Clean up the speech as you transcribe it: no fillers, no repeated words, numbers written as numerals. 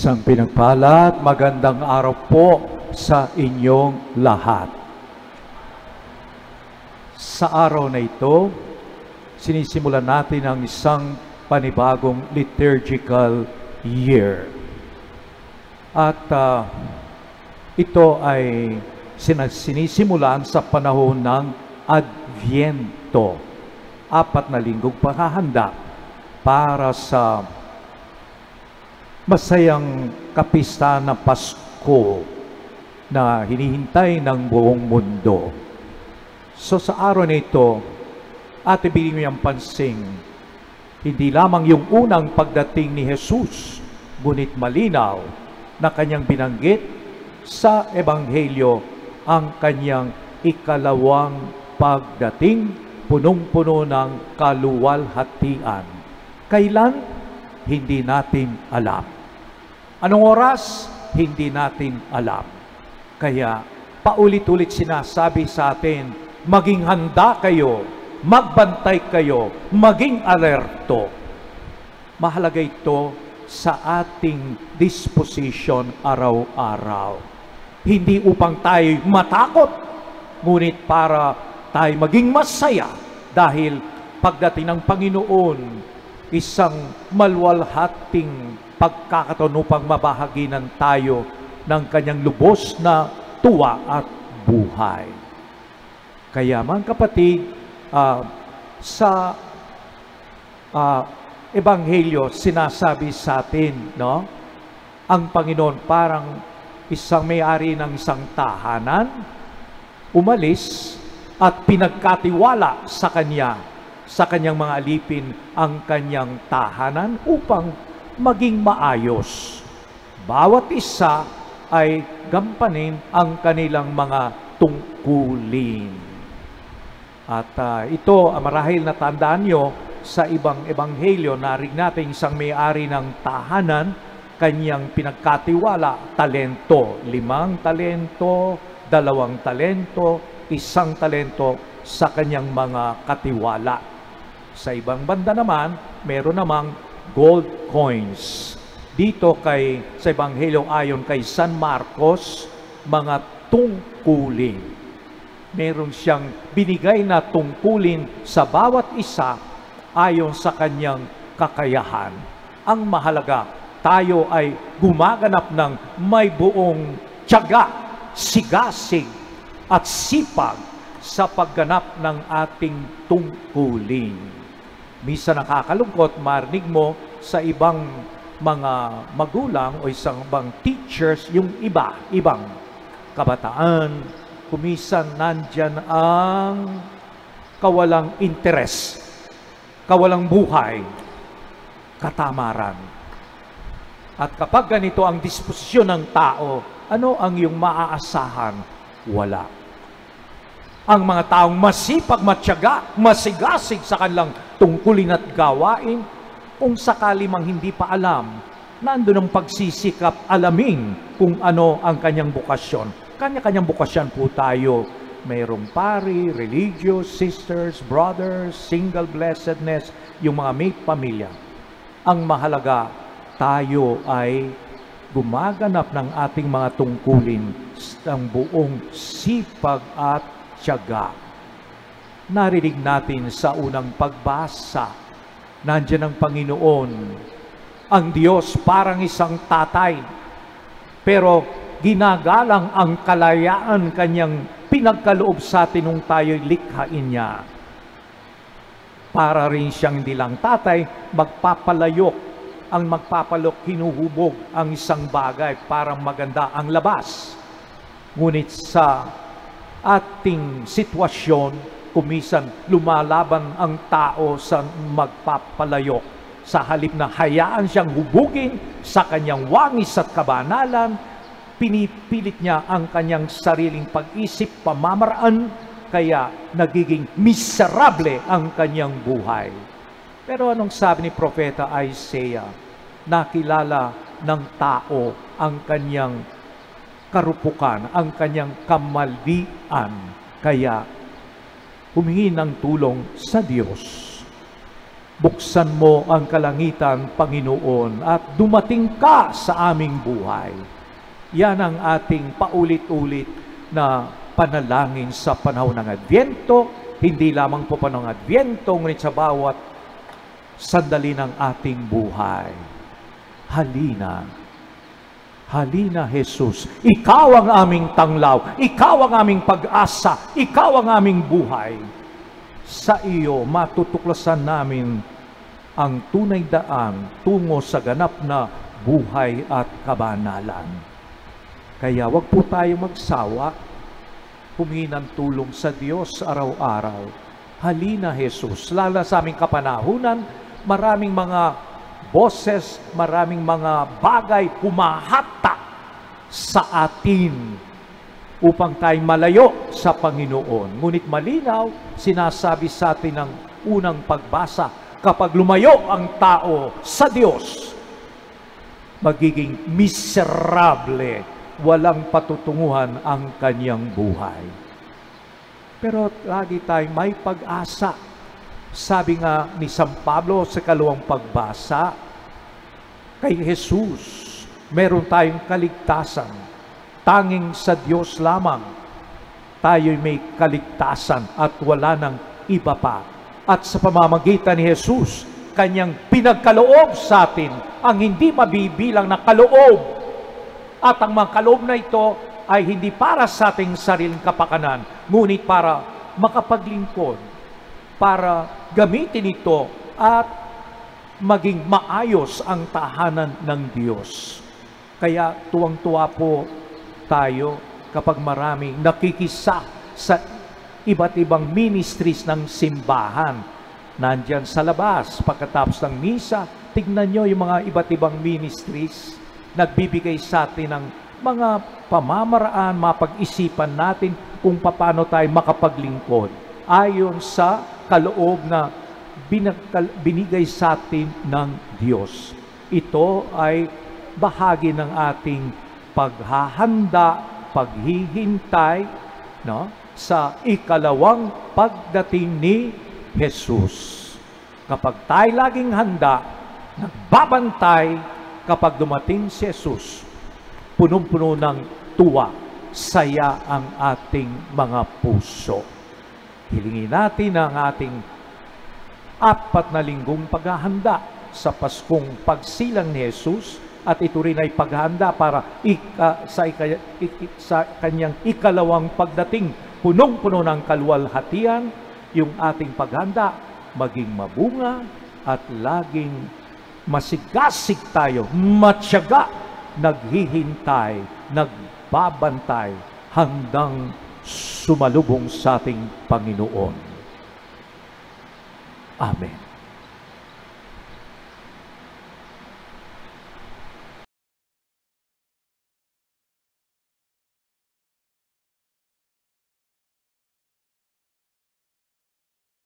Isang pinagpala at magandang araw po sa inyong lahat. Sa araw na ito, sinisimulan natin ang isang panibagong liturgical year. At ito ay sinisimulan sa panahon ng Adviento. 4 na linggong paghahanda para sa masayang kapistahan ng Pasko na hinihintay ng buong mundo. So sa araw na ito, Ate Biling niyang pansin, hindi lamang yung unang pagdating ni Jesus, ngunit malinaw na kanyang binanggit sa Ebanghelyo ang kanyang ikalawang pagdating, punong-puno ng kaluwalhatian. Kailan? Hindi natin alam. Anong oras? Hindi natin alam. Kaya paulit-ulit sinasabi sa atin, maging handa kayo, magbantay kayo, maging alerto. Mahalaga ito sa ating disposition araw-araw. Hindi upang tayo matakot, ngunit para tayo maging masaya dahil pagdating ng Panginoon, isang maluwalhating pagkakataon upang mabahaginan tayo ng kanyang lubos na tuwa at buhay. Kaya mga kapatid, sa Ebanghelyo sinasabi sa atin, no? Ang Panginoon parang isang may-ari ng isang tahanan, umalis at pinagkatiwala sa kanyang mga alipin ang kanyang tahanan upang maging maayos. Bawat isa ay gampanin ang kanilang mga tungkulin. At ito, marahil natandaan nyo, sa ibang ebanghelyo, narinig natin isang may-ari ng tahanan, kanyang pinagkatiwala, talento, 5 talento, 2 talento, 1 talento sa kanyang mga katiwala. Sa ibang banda naman, meron namang gold coins. Dito sa Ebanghelyo ayon kay San Marcos, mga tungkulin. Meron siyang binigay na tungkulin sa bawat isa ayon sa kanyang kakayahan. Ang mahalaga, tayo ay gumaganap ng may buong tiyaga, sigasig at sipag sa pagganap ng ating tungkulin. Misa nakakalungkot, marinig mo sa ibang mga magulang o isang ibang teachers, yung ibang kabataan, kumisan nandyan ang kawalang interes, kawalang buhay, katamaran. At kapag ganito ang disposisyon ng tao, ano ang iyong maaasahan? Wala. Ang mga taong masipag, matyaga, masigasig sa kanilang tungkulin at gawain, kung sakali mang hindi pa alam, nandun ang pagsisikap alamin kung ano ang kanyang bukasyon. Kanya-kanyang bukasyon po tayo. Mayroong pari, religious, sisters, brothers, single blessedness, yung mga may pamilya. Ang mahalaga, tayo ay gumaganap ng ating mga tungkulin ng buong sipag at tiyaga. Narinig natin sa unang pagbasa, nandiyan ang Panginoon, ang Diyos parang isang tatay, pero ginagalang ang kalayaan kanyang pinagkaloob sa atin nung tayo'y likhain niya. Para rin siyang hindi lang tatay, magpapalok, hinuhubog ang isang bagay para maganda ang labas. Ngunit sa ating sitwasyon, kumisan lumalaban ang tao sa magpapalayok. Sa halip na hayaan siyang hubugin sa kanyang wangis at kabanalan, pinipilit niya ang kanyang sariling pag-isip, pamamaraan, kaya nagiging miserable ang kanyang buhay. Pero anong sabi ni Propeta Isaiah? Nakilala ng tao ang kanyang karupukan, ang kanyang kamalian, kaya humingi ng tulong sa Diyos. Buksan mo ang kalangitan, Panginoon, at dumating ka sa aming buhay. Yan ang ating paulit-ulit na panalangin sa panahon ng Adbyento, hindi lamang po panahon ng Adbyento, ngunit sa bawat sandali ng ating buhay. Halina, halina Jesus, ikaw ang aming tanglaw, ikaw ang aming pag-asa, ikaw ang aming buhay. Sa iyo matutuklasan namin ang tunay daan tungo sa ganap na buhay at kabanalan. Kaya wag po tayo magsawa, humingi ng tulong sa Diyos araw-araw. Halina Jesus, lalo sa aming kapanahunan, maraming mga boses, maraming mga bagay humahata sa atin upang tayo malayo sa Panginoon. Ngunit malinaw, sinasabi sa atin ng unang pagbasa, kapag lumayo ang tao sa Diyos, magiging miserable, walang patutunguhan ang kanyang buhay. Pero lagi tayong may pag-asa. Sabi nga ni San Pablo sa kalawang pagbasa, kay Jesus, meron tayong kaligtasan. Tanging sa Diyos lamang tayo'y may kaligtasan at wala ng iba pa. At sa pamamagitan ni Jesus, kanyang pinagkaloob sa atin ang hindi mabibilang na kaloob. At ang mga kaloob na ito ay hindi para sa ating sariling kapakanan, ngunit para makapaglingkod, para gamitin ito at maging maayos ang tahanan ng Diyos. Kaya tuwang-tuwa po tayo kapag maraming nakikisa sa iba't ibang ministries ng simbahan. Nandyan sa labas, pagkatapos ng misa, tignan nyo yung mga iba't ibang ministries. Nagbibigay sa atin ng mga pamamaraan, mapag-isipan natin kung paano tayo makapaglingkod ayon sa kaloob na binigay sa atin ng Diyos. Ito ay bahagi ng ating paghahanda, paghihintay, no, sa ikalawang pagdating ni Jesus. Kapag tayo laging handa, nagbabantay, kapag dumating si Jesus, punong-puno ng tuwa, saya ang ating mga puso. Hilingin natin ang ating 4 na linggong paghahanda sa Paskong pagsilang ni Jesus, at ito rin ay paghahanda para sa kanyang ikalawang pagdating, punong-puno ng kaluwalhatian, yung ating paghahanda maging mabunga at laging masigasig tayo, matyaga, naghihintay, nagbabantay hanggang sumalubong sa ating Panginoon. Amen.